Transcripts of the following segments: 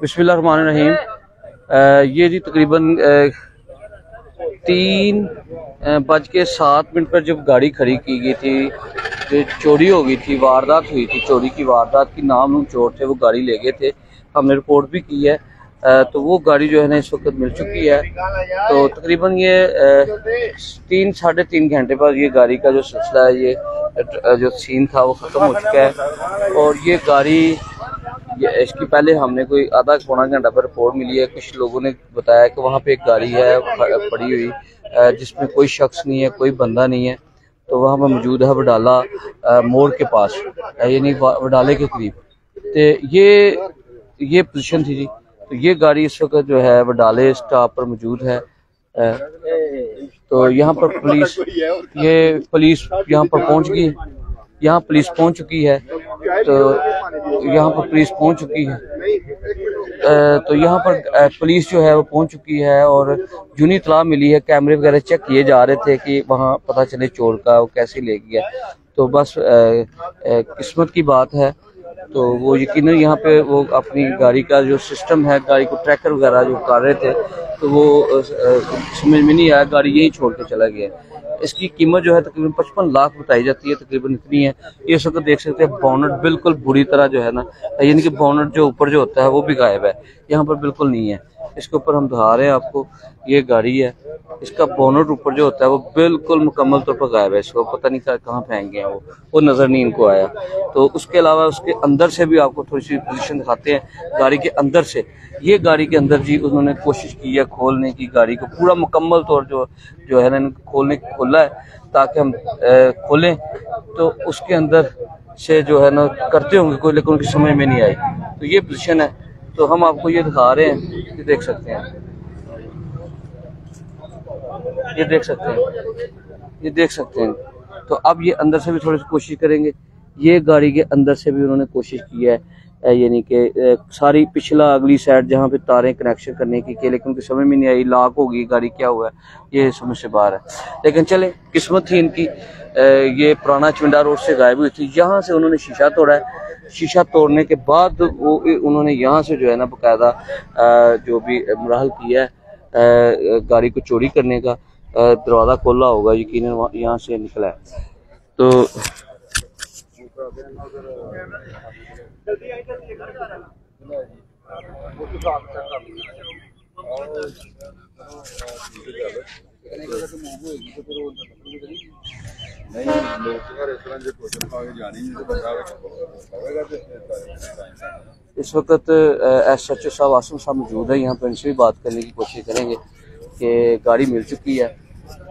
बिस्मिल्लाहिर्रहमानिर्रहीम। ये जी तकरीबन 3:07 पर जब गाड़ी खड़ी की गई थी, जो चोरी हो गई थी, वारदात हुई थी, चोरी की वारदात की नाम चोर थे, वो गाड़ी ले गए थे। हमने रिपोर्ट भी की है। तो वो गाड़ी जो है ना इस वक्त मिल चुकी है। तो तकरीबन ये 3 साढ़े 3 घंटे बाद ये गाड़ी का जो सिलसिला है, ये जो सीन था वो ख़त्म हो चुका है। और ये गाड़ी इसकी पहले हमने कोई आधा पौना घंटा पर रिपोर्ट मिली है। कुछ लोगों ने बताया कि वहाँ पे एक गाड़ी है पड़ी हुई, जिसमें कोई शख्स नहीं है, कोई बंदा नहीं है। तो वहाँ पर मौजूद है वडाला मोड़ के पास, यानी वडाले के करीब। तो ये पोजीशन थी जी। तो ये गाड़ी इस वक्त जो है वडाले स्टॉप पर मौजूद है। तो यहाँ पर पुलिस यहाँ पर पहुँच गई, यहाँ पुलिस पहुँच चुकी है। तो यहाँ पर पुलिस पहुँच चुकी है। तो यहाँ पर पुलिस जो है वो पहुँच चुकी है। और जूनी इत्तला मिली है, कैमरे वगैरह चेक किए जा रहे थे कि वहाँ पता चले चोर का वो कैसे ले गया। तो बस किस्मत की बात है। तो वो यकीनन यहाँ पे वो अपनी गाड़ी का जो सिस्टम है, गाड़ी को ट्रैकर वगैरह जो कर रहे थे, तो वो समझ में नहीं आया, गाड़ी यहीं छोड़ के चला गया। इसकी कीमत जो है तकरीबन 55 लाख बताई जाती है, तकरीबन इतनी है। ये सब तो देख सकते हैं, बोनट बिल्कुल बुरी तरह जो है ना, यानी कि बोनट जो ऊपर जो होता है वो भी गायब है, यहाँ पर बिल्कुल नहीं है। इसके ऊपर हम दिखा रहे हैं आपको, ये गाड़ी है, इसका बोनट ऊपर जो होता है वो बिल्कुल मुकम्मल तौर पर गायब है। इसको पता नहीं कहाँ फेंक गए हैं, वो नज़र नहीं इनको आया। तो उसके अलावा उसके अंदर से भी आपको थोड़ी सी पोजीशन दिखाते हैं। गाड़ी के अंदर से, ये गाड़ी के अंदर जी उन्होंने कोशिश की है खोलने की, गाड़ी को पूरा मुकम्मल तौर जो है ना खोला है ताकि हम खोलें। तो उसके अंदर से जो है ना करते होंगे कोई, लेकिन उनकी समझ में नहीं आई। तो ये पोजीशन है। तो हम आपको ये दिखा रहे हैं, ये देख सकते हैं, ये देख सकते हैं, ये देख सकते हैं। तो अब ये अंदर से भी थोड़ी सी कोशिश करेंगे। ये गाड़ी के अंदर से भी उन्होंने कोशिश की है, यानी कि सारी पिछला अगली साइड जहाँ पे तारें कनेक्शन करने की, लेकिन उनकी समझ में नहीं आई, लॉक होगी गाड़ी, क्या हुआ है ये समझ से बाहर है। लेकिन चले, किस्मत थी इनकी। ये पुराना चिंडा रोड से गायब हुई थी, यहाँ से उन्होंने शीशा तोड़ा है। शीशा तोड़ने के बाद वो उन्होंने यहाँ से जो है ना बाकायदा जो भी मराहल किया है गाड़ी को चोरी करने का, दरवाज़ा खोला होगा, यकीनन यहाँ से निकला है। तो इस वक्त SHO साहब आसिम साहब मौजूद है यहाँ पर, इनसे भी बात करने की कोशिश करेंगे कि गाड़ी मिल चुकी है।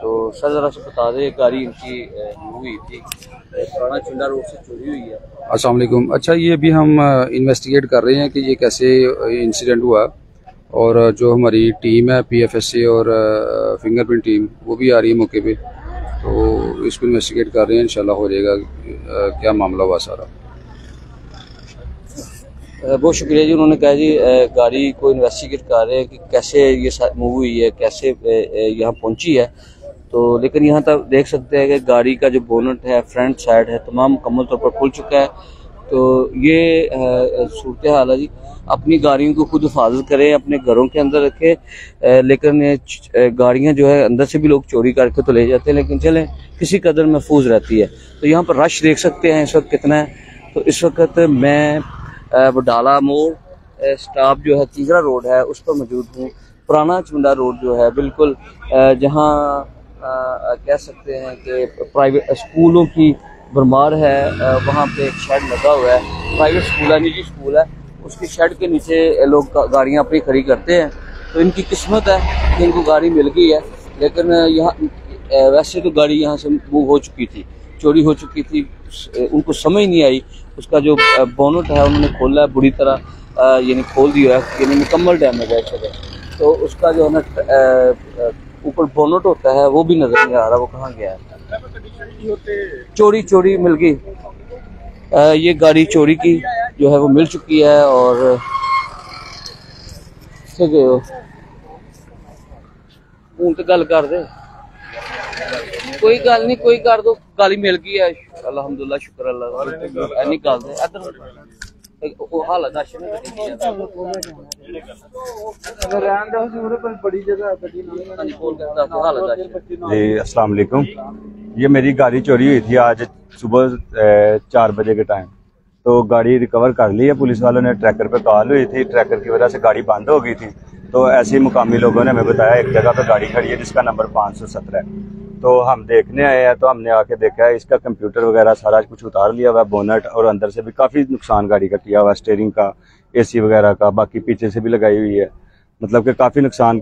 तो सर ज़रा से बता दें, गाड़ी इनकी हुई थी, पुराना चिंडा रोड से चोरी हुई है। अस्सलाम वालेकुम। अच्छा, ये भी हम इन्वेस्टिगेट कर रहे हैं कि ये कैसे इंसिडेंट हुआ। और जो हमारी टीम है PFSA और फिंगरप्रिंट टीम, वो भी आ रही है मौके पे। तो इसको इन्वेस्टिगेट कर रहे हैं, इंशाल्लाह हो जाएगा क्या मामला हुआ सारा। बहुत शुक्रिया जी। उन्होंने कहा जी गाड़ी को इन्वेस्टिगेट कर रहे हैं कि कैसे ये मूव हुई है, कैसे यहाँ पहुँची है। तो लेकिन यहाँ तक देख सकते हैं कि गाड़ी का जो बोनट है, फ्रंट साइड है, तमाम मुकम्मल तौर पर खुल चुका है। तो ये सूरत हाल है जी। अपनी गाड़ियों को खुद हिफाजत करें, अपने घरों के अंदर रखें। लेकिन गाड़ियाँ जो है अंदर से भी लोग चोरी करके तो ले जाते हैं, लेकिन चलें किसी कदर महफूज रहती है। तो यहाँ पर रश देख सकते हैं इस वक्त कितना है। तो इस वक्त मैं वडाला मोड़ स्टॉप जो है तीसरा रोड है उस पर मौजूद हूँ। पुराना चिंडा रोड जो है बिल्कुल जहाँ कह सकते हैं कि प्राइवेट स्कूलों की भरमार है, वहाँ पे एक शेड लगा हुआ है, प्राइवेट स्कूल है, निजी स्कूल है, उसकी शेड के नीचे लोग गाड़ियाँ अपनी खड़ी करते हैं। तो इनकी किस्मत है कि इनको गाड़ी मिल गई है। लेकिन यहाँ वैसे तो गाड़ी यहाँ से मूव हो चुकी थी, चोरी हो चुकी थी, उनको समझ नहीं आई। उसका जो बोनट है उन्होंने खोला है बुरी तरह, यानी खोल दिया है, यानी मुकम्मल डैमेज है। तो उसका जो है ना ऊपर बोनट होता है वो भी नजर नहीं आ रहा, वो कहाँ गया है। चोरी मिल गई। ये गाड़ी चोरी की जो है वो मिल चुकी है। और गए हो तो गल कर दे, कोई गल नहीं, कोई कर दो, गाली मिल गई है, अल्हम्दुलिल्लाह, शुक्र अल्लाह। गल दे इधर हालत जी अस्सलाम वालेकुम। ये मेरी गाड़ी चोरी हुई थी आज सुबह 4 बजे के टाइम। तो गाड़ी रिकवर कर ली है पुलिस वालों ने। ट्रैकर पे कॉल हुई थी, ट्रैकर की वजह से गाड़ी बंद हो गई थी। तो ऐसे ही मुकामी लोगों ने हमें बताया एक जगह पे गाड़ी खड़ी है जिसका नंबर 517 है। तो हम देखने आए हैं, तो हमने आके देखा है इसका कंप्यूटर वगैरह सारा कुछ उतार लिया हुआ है, बोनट और अंदर से भी काफ़ी नुकसान गाड़ी का किया हुआ है, स्टीयरिंग का, एसी वगैरह का, बाकी पीछे से भी लगाई हुई है। मतलब कि काफ़ी नुकसान।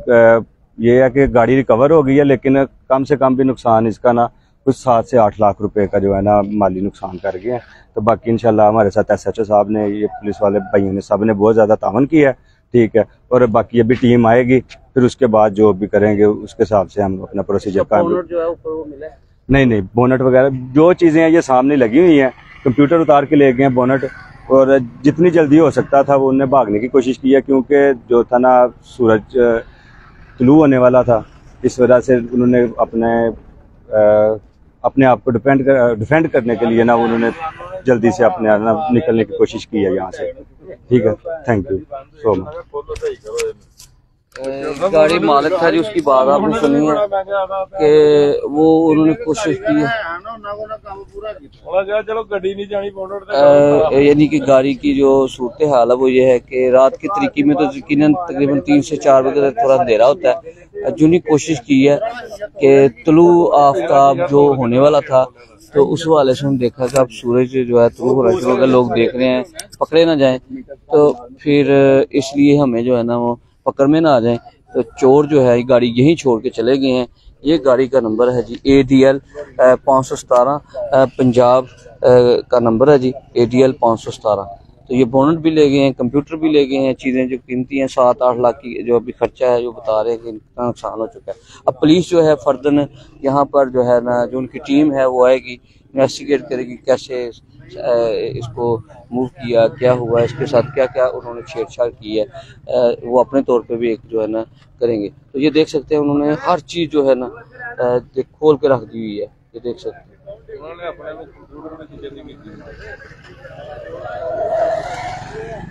ये है कि गाड़ी रिकवर हो गई है, लेकिन कम से कम भी नुकसान इसका ना कुछ 7 से 8 लाख रुपए का जो है ना माली नुकसान कर गए हैं। तो बाकी इंशाल्लाह हमारे साथ SHO साहब ने, ये पुलिस वाले भाइयों ने, सब ने बहुत ज़्यादा तावन किया है। ठीक है, और बाकी अभी टीम आएगी, फिर उसके बाद जो भी करेंगे उसके हिसाब से हम अपना प्रोसीजर बोनट जो है ऊपर वो मिला है? नहीं, बोनट वगैरह जो चीज़ें हैं ये सामने लगी हुई हैं। कंप्यूटर उतार के ले गए हैं बोनट, और जितनी जल्दी हो सकता था वो उन्होंने भागने की कोशिश की है, क्योंकि जो था ना सूरज तुलू होने वाला था, इस वजह से उन्होंने अपने आप को डिफेंड करने के लिए ना उन्होंने जल्दी से अपने ना निकलने की कोशिश की है यहाँ से। ठीक है, थैंक यू सो मच। गाड़ी मालिक था जी, उसकी बात आपने सुनी है कि वो उन्होंने कोशिश की है, यानी कि गाड़ी की जो सूरत हाल है वो ये है कि रात की तरीके में तो यकीनन तकरीबन 3 से 4 बजे तक थोड़ा अंधेरा होता है। जिन्होंने कोशिश की है कि तुलू आफ्ताब जो होने वाला था, तो उस वाले से हम देखा कि अब सूरज जो है तुलू होना शुरू हो गया, लोग देख रहे हैं पकड़े ना जाएं, तो फिर इसलिए हमें जो है ना वो पकड़ में ना आ जाए। तो चोर जो है गाड़ी यहीं छोड़ के चले गए हैं। ये गाड़ी का नंबर है जी ADL 517 पंजाब का नंबर है जी, ADL 517। तो ये बोनट भी ले गए हैं, कंप्यूटर भी ले गए हैं, चीज़ें जो कीमती हैं 7-8 लाख की जो अभी खर्चा है, जो बता रहे हैं कि इतना नुकसान हो चुका है। अब पुलिस जो है फर्दन यहाँ पर जो है ना, जो उनकी टीम है वो आएगी, इन्वेस्टिगेट करेगी कैसे इसको मूव किया, क्या हुआ, इसके साथ क्या क्या उन्होंने छेड़छाड़ की है, वो अपने तौर पे भी एक जो है ना करेंगे। तो ये देख सकते हैं उन्होंने हर चीज़ जो है ना खोल के रख दी हुई है, ये देख सकते हैं।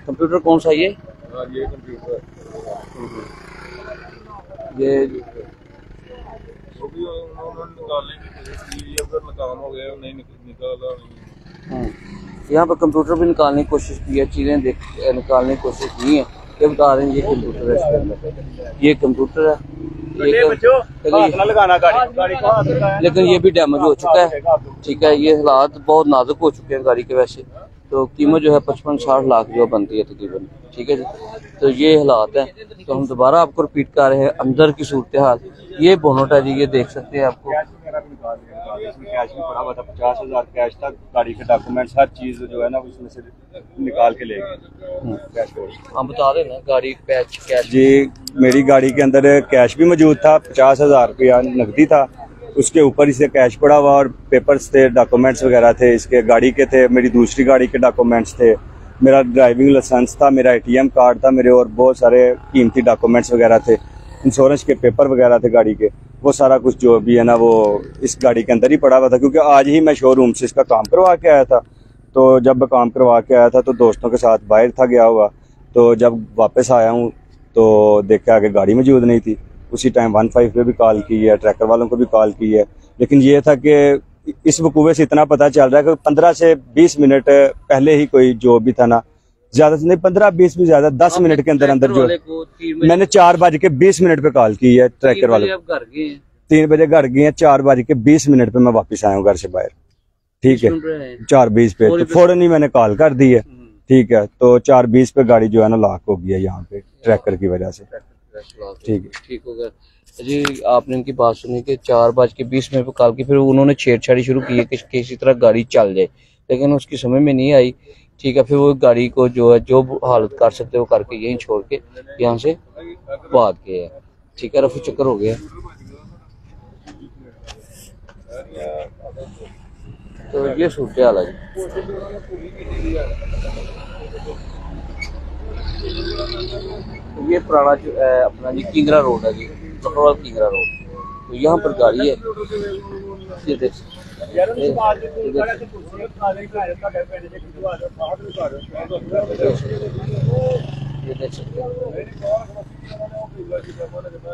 कंप्यूटर कौन सा ये कंप्यूटर ये यहाँ पर कंप्यूटर भी निकालने की कोशिश की है, चीज़ें निकालने की कोशिश की है। ये बता रहे हैं ये कंप्यूटर है, इसके अंदर ये कंप्यूटर है, लेकिन ये भी डैमेज हो चुका है। ठीक है, ये हालात बहुत नाजुक हो चुके हैं गाड़ी के वैसे। तो कीमत जो है 55-60 लाख जो बनती है तकरीबन। ठीक है जी, तो ये हालात हैं। तो हम दोबारा आपको रिपीट कर रहे हैं अंदर की सूरत हाल। ये बोनट है जी, ये देख सकते हैं आपको। कैश भी पड़ा हुआ था, 50,000 कैश था, गाड़ी के डॉक्यूमेंट्स हर चीज जो है ना उसमें से निकाल के ले गए। हम बता रहे ना गाड़ी कैश जी, मेरी गाड़ी के अंदर कैश भी मौजूद था, 50,000 रुपया नकदी था, उसके ऊपर इसे कैश पड़ा हुआ और पेपर्स थे, डॉक्यूमेंट्स वगैरह थे, इसके गाड़ी के थे, मेरी दूसरी गाड़ी के डॉक्यूमेंट्स थे, मेरा ड्राइविंग लाइसेंस था, मेरा ATM कार्ड था मेरे, और बहुत सारे कीमती डॉक्यूमेंट्स वगैरह थे, इंश्योरेंस के पेपर वगैरह थे गाड़ी के। वो सारा कुछ जो भी है ना वो इस गाड़ी के अंदर ही पड़ा हुआ था, क्योंकि आज ही मैं शोरूम से इसका काम करवा के आया था। तो जब मैं काम करवा के आया था तो दोस्तों के साथ बाहर था गया हुआ, तो जब वापस आया हूँ तो देखा कि गाड़ी मौजूद नहीं थी। उसी टाइम 15 पे भी कॉल की है, ट्रैकर वालों को भी कॉल की है, लेकिन ये था कि इस वकूवे से इतना पता चल रहा है कि 15 से 20 मिनट पहले ही कोई जो भी था ना, ज्यादा से नहीं 15-20 भी ज्यादा, 10 मिनट के अंदर अंदर जो मैंने 4:20 पे कॉल की है ट्रैकर वाले। 3 बजे घर गए हैं, 4:20 पे मैं वापस आया हूँ घर से बाहर। ठीक है, 4:20 पे तो फौरन ही मैंने कॉल कर दी है। ठीक है, तो 4:20 पे गाड़ी जो है ना लॉक हो गई है यहाँ पे ट्रैकर की वजह से। ठीक है, ठीक हो गया जी। आपने इनकी बात सुनी कि 4:20 पे कॉल की, फिर उन्होंने छेड़छाड़ी शुरू की है कि किसी तरह गाड़ी चल जाए, लेकिन उसकी समझ में नहीं आई। ठीक है, फिर वो गाड़ी को जो है जो हालत कर सकते वो करके यहीं छोड़ के यहाँ से भाग गए हैं। ठीक है, रफू चक्कर हो गया। तो ये सूरत हाल है जी। ये पुराना जो है अपना जी किंगरा रोड है जी, किंगरा रोड। तो यहाँ पर गाड़ी है, ये देख सकते ये देख सकते हैं।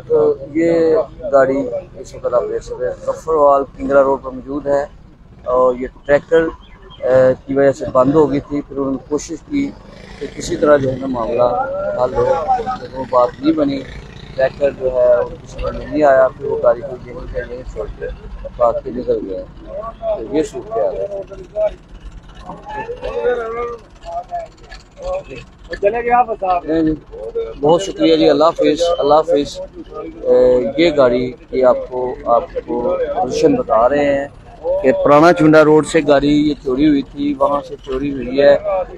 तो ये गाड़ी इस वक्त आप देख सकते हैं जफरवाल किंगरा रोड पर मौजूद है और ये ट्रैक्टर की वजह से बंद हो गई थी। फिर उन्होंने कोशिश की कि किसी तरह जो है ना मामला हल हो, तो वो बात नहीं बनी। ट्रैक्टर जो है उनकी समझ में नहीं आया, फिर वो गाड़ी को यहीं का यहीं छोड़ के भाग के निकल गए। तो ये सूरत है। बहुत शुक्रिया जी, अल्लाह हाफिज़, अल्लाह हाफिज़। ये गाड़ी की आपको पोजीशन बता रहे हैं कि पुराना चुंडा रोड से गाड़ी ये चोरी हुई थी, वहाँ से चोरी हुई है,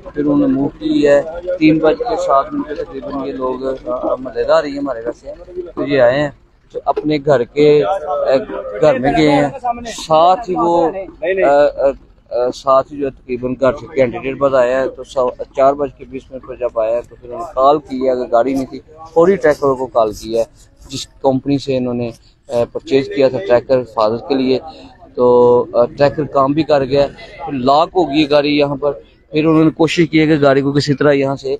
फिर उन्होंने मूव की है। 3:07 तकरीबन ये लोग मलेदार ही हमारे घर से तो ये आए हैं, तो अपने घर में गए हैं। साथ ही वो साथ ही जो तकरीबन घर से कैंडिडेट बाद आया है, तो 4:20 पर जब आया है तो फिर उन्होंने कॉल की है। अगर गाड़ी नहीं थी फौरी ट्रैकर को कॉल किया है, जिस कंपनी से इन्होंने परचेज किया था ट्रैकर हिफाजत के लिए। तो ट्रैकर काम भी कर गया, फिर लॉक हो गई गाड़ी यहाँ पर। फिर उन्होंने कोशिश की है कि गाड़ी को किसी तरह यहाँ से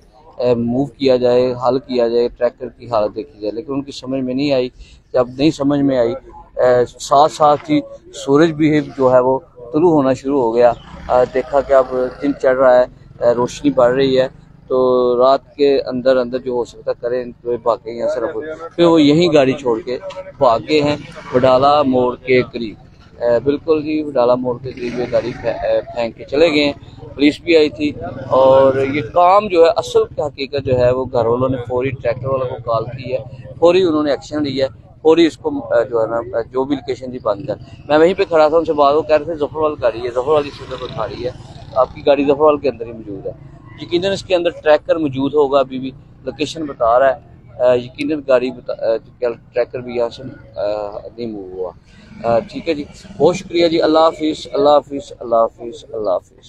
मूव किया जाए, हल किया जाए, ट्रैकर की हालत देखी जाए, लेकिन उनकी समझ में नहीं आई। जब नहीं समझ में आई, साथ साथ ही सूरज भी जो है वो तुलू होना शुरू हो गया। देखा कि अब दिन चढ़ रहा है, रोशनी बढ़ रही है, तो रात के अंदर जो हो सकता करें तो भागे यहाँ सिर्फ। फिर वो यहीं गाड़ी छोड़ के भागे हैं वडाला मोड़ के करीब। बिल्कुल जी, वडाला मोड़ के करीब ये गाड़ी फेंक के चले गए हैं। पुलिस भी आई थी और ये काम जो है असल हकीकत जो है वो घर वालों ने फौरी ट्रैक्टर वालों को कॉल की है, फौरी उन्होंने एक्शन लिया है, फौरी इसको जो है ना जो भी लोकेशन थी बंद कर। मैं वहीं पे खड़ा था, उनसे बात वो कह रहे थे जफरवाल गाड़ी है, जफरवाल इस वजह पर खड़ी है, आपकी गाड़ी जफरवाल के अंदर ही मौजूद है। यकीनन इसके अंदर ट्रैकर मौजूद होगा, अभी भी लोकेशन बता रहा है। यकीनन गाड़ी ट्रैकर भी यहाँ से नहीं मूव हुआ। ठीक है जी, बहुत शुक्रिया जी, अल्लाह हाफिज़, अल्लाह हाफिज़, अल्लाह हाफिज़, अल्लाह हाफिज़।